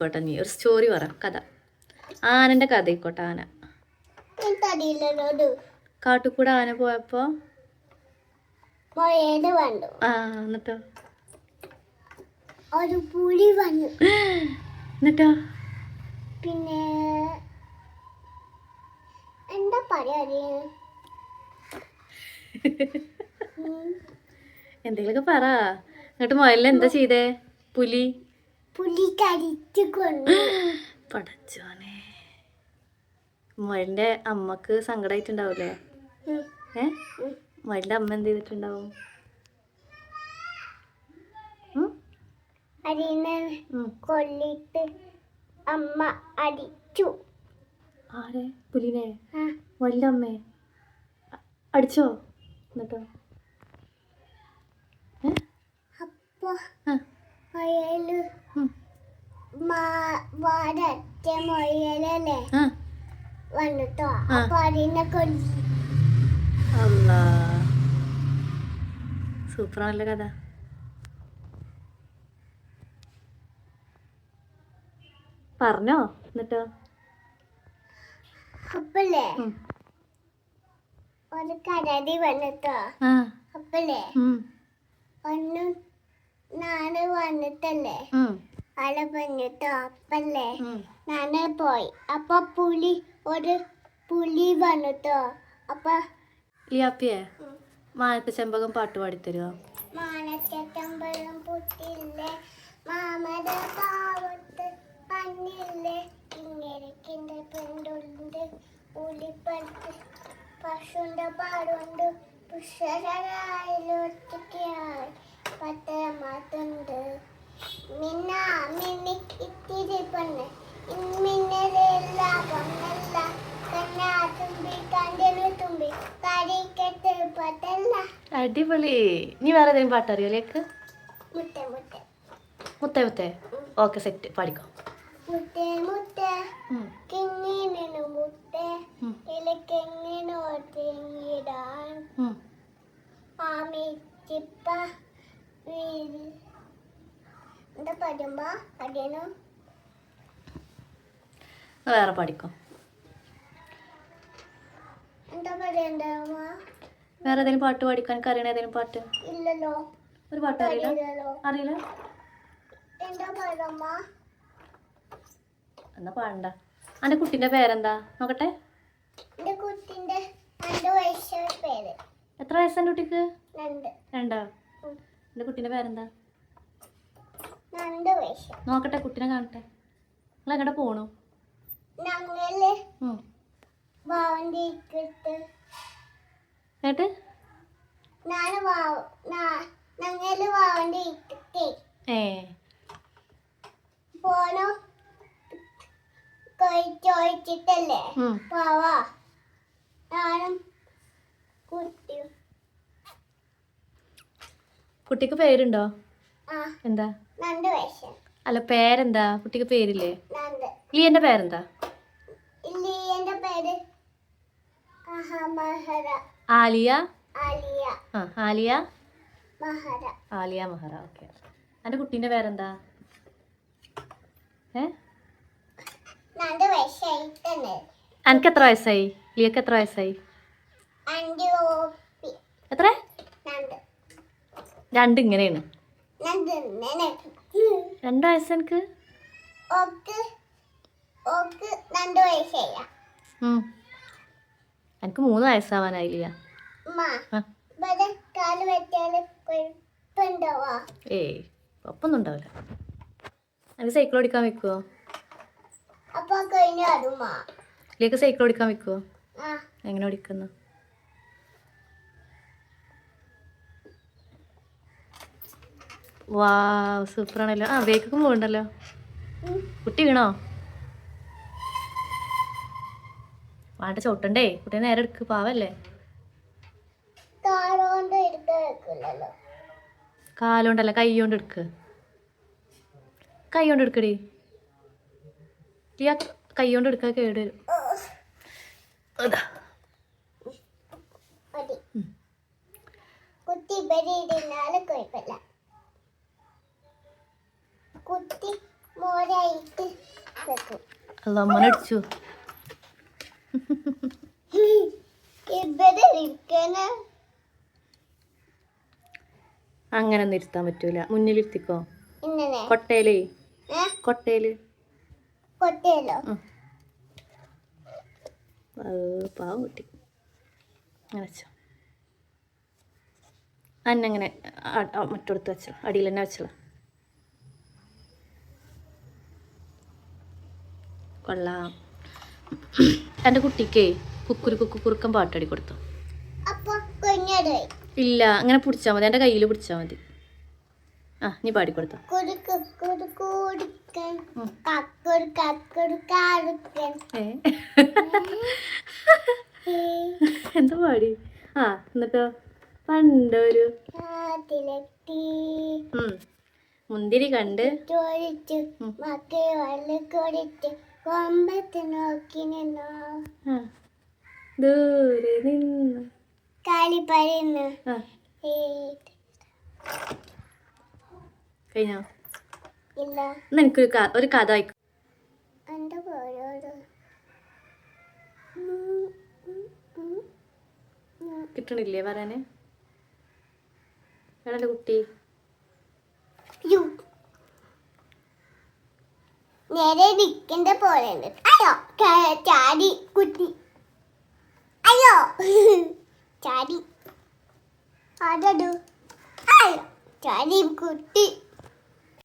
ആയിക്കോട്ടെ, നീ ഒരു സ്റ്റോറി പറ, കഥ. ആനന്റെ കഥ ആയിക്കോട്ടെ. ആന കാട്ടുകൂടെ ആന പോയപ്പോ എന്നിട്ടോ ഒരു പുലി വന്നു. എന്നിട്ടോ പിന്നെ എന്താ പറയാ, എന്തെങ്കിലുമൊക്കെ പറ. എന്നിട്ട് മുയലിന് എന്താ ചെയ്തേ? പുലി കടിച്ചു കൊന്നു. പടച്ചോനെ, മുയലിന്റെ അമ്മക്ക് സങ്കടമായിട്ടുണ്ടാവൂലേ? മുയലിന്റെ അമ്മ എന്ത് ചെയ്തിട്ടുണ്ടാവും? അതിനെ കൊല്ലിട്ട് അമ്മ അടിച്ചു. ആരെ? പുലിനെ? മുയലിന്റെ അമ്മേ അടിച്ചോ? എന്നിട്ടോ? അപ്പൊ മുയല് വാടറ്റ മുയലല്ലേ വന്നിട്ടോ. അപ്പൊ അതിനെ കൊല്ലി. അല്ലാ, സൂപ്പറാണല്ലോ കഥ. പറഞ്ഞോ എന്നിട്ടോ? അപ്പല്ലേ ഒരു കരടി വന്നിട്ടോ. അപ്പല്ലേ ഒന്ന് നാളെ വന്നിട്ടല്ലേ അല പറഞ്ഞിട്ടോ. അപ്പല്ലേ നാളെ പോയി. അപ്പൊ പുലി വന്നിട്ടോ. അപ്പൊ ലിയാപ്പിയെ മാനത്തെ ചെമ്പകം പാട്ട് പാടിത്തരുമോ? മാനത്തെ ചെമ്പകം പുട്ടില്ലേ, മാമര പാവത്ത് പന്നില്ലേ, ഇങ്ങനെക്കിന്റെ പെണ്ടുണ്ട്, ഉളിപ്പടുത്ത് പശുന്റെ പാടുണ്ട്, പുഷരായിലൊറ്റയ്ക്കായി പത്തമാത്തുണ്ട്, മിന്നാ മിന്നി ഇത്തിരി പെണ്ണ് മിന്നലെല്ല പൊന്നല്ല, കണ്ണാ തുമ്പി കണ്ടിന് തുമ്പി കരിക്കെട്ട് പത്തല്ല. അടിപൊളി. നീ വേറെ ഏതെങ്കിലും പാട്ടറിയോ ലേക്ക്? മുത്തേ മുത്തേ മുത്തേ മുത്തേ. ഓക്കെ, സെറ്റ്, പാടിക്കോ. മുത്തേ മുത്തേ കിങ്ങിനു മുത്തേ ഇലക്കെങ്ങിനോ തെങ്ങിടാൻ ആമിച്ചിപ്പ എന്താ പറയുമ്പോ അടിയനോ വേറെ പാടിക്കോ. എന്താ പറയണ്ട? വേറെ ഏതെങ്കിലും പാട്ട് പാടിക്കാൻ അറിയണ ഏതെങ്കിലും പാട്ട്? ഇല്ലല്ലോ. ഒരു പാട്ട് അറിയില്ല? അറിയില്ല? എന്താ പറയമ്മ? എന്നാ പാടണ്ട. എൻ്റെ കുട്ടീൻ്റെ പേരെന്താ നോക്കട്ടെ? എൻ്റെ കുട്ടീൻ്റെ 2 വയസ്സായ പേര്. എത്ര വയസ്സാണ് കുട്ടിക്ക്? 2. 2. എൻ്റെ കുട്ടീൻ്റെ പേരെന്താ? 2 വയസ്സ്. നോക്കട്ടെ, കുട്ടീനെ കാണട്ടെ. നിങ്ങൾ എങ്ങോട്ട് പോണു? ഞങ്ങള് വാവണ്ടി ഇട്ടിട്ട് കേട്ട് ഞങ്ങള് വാവണ്ടി ഇട്ടിട്ടേ പോണോ ചോദിച്ചിട്ടല്ലേ പോവാ. ഞാനും കുട്ടിയും. കുട്ടിക്ക് പേരുണ്ടോ? എന്താ? 2 വയസ്സ്. അല്ല, പേരെന്താ? കുട്ടിക്ക് പേരില്ലേ? 2. ലിയന്റെ പേരെന്താ? ലിയന്റെ പേര് ആലിയ. ആലിയ. ആലിയ മഹറ. ആലിയ മഹറ. ഓക്കെ. എൻ്റെ കുട്ടീൻ്റെ പേരെന്താ? 2 വയസ്സായിട്ടല്ലേ. എനിക്ക് എത്ര വയസ്സായി? ലിയക്ക് എത്ര വയസ്സായി? എത്ര? 2. ഇങ്ങനെയാണ്. 2 വയസ്സ് എനിക്ക്. 2 വയസ്സായ എനിക്ക് 3 വയസ്സാവാനായില്ല. ഏയ്, ഒപ്പൊന്നും ഉണ്ടാവില്ല. എനിക്ക് സൈക്കിൾ ഓടിക്കാൻ വെക്കുവോ? ലിയക്ക് സൈക്കിൾ ഓടിക്കാൻ വെക്കുവോ? എങ്ങനെ ഓടിക്കുന്നു? വാ, സൂപ്പറാണല്ലോ. ബേക്കൊക്കെ പോകണ്ടല്ലോ. കുട്ടി വീണോ? വാണ്ട ചോട്ടണ്ടേ. കുട്ടീനെ നേരെ എടുക്ക്, പാവല്ലേ. കാലോണ്ടല്ല, കൈ കൊണ്ട് എടുക്ക്. കൈ കൊണ്ട് എടുക്കടി. കൈ കൊണ്ട് എടുക്കാൻ കേട് വരും. കുട്ടി ബരിയിടുന്നാല് കുഴപ്പമില്ല. കുട്ടി മോരായിട്ട് വെക്കും. അല്ല അമ്മനടിച്ചു. ഇവിടെ ഇരിക്കണ അങ്ങനെ ഒന്നും ഇരുത്താൻ പറ്റൂല. മുന്നിലിരുത്തിക്കോ. ഇങ്ങനെ കൊട്ടയില് ഏ കൊട്ടയില്. കൊട്ടയല്ലോ. പാവം കുട്ടി. അങ്ങനെ വെച്ചോ. അന്നങ്ങനെ മറ്റൊടുത്ത് വെച്ചോ. അടിയിൽ തന്നെ വെച്ചോ. കൊള്ളാം. എൻ്റെ കുട്ടിക്ക് കുക്കുറുക്കം പാട്ടടി കൊടുത്തു. അപ്പൊ കുഞ്ഞത് ഇല്ല, അങ്ങനെ പിടിച്ചാൽ മതി. എൻ്റെ കയ്യിൽ പിടിച്ചാൽ മതി. ആ നീ പാടിക്കൊടുത്തോ. കുടുക്ക് കുടുക്കുടുക്കൻ കക്കുടു കക്കുടു കാടുക്കൻ. എന്താ പാടി? ആ എന്നിട്ടോ പണ്ടൊരു കാട്ടിലെത്തി മുന്തിരി കണ്ട് ചോദിച്ചു മക്കൾ വല്ല കൊടുത്ത് കൊമ്പത്ത് നോക്കി നിന്നോ. ദൂരെ നിന്ന് കളി പറയുന്നു. കഴിഞ്ഞോ? ഇല്ല, എന്നാ എനിക്കൊരു കഥ വായിക്കും. എന്റെ പോയോട് കിട്ടണില്ലേ പറയാന്? വേണല്ലേ കുട്ടി? നേരെ നിൽക്കേണ്ട പോലെ ഉണ്ട്. അയ്യോ ചാടി കുട്ടി. അയ്യോ ചാടി. അതോ അയ്യോ ചാടി കുട്ടി.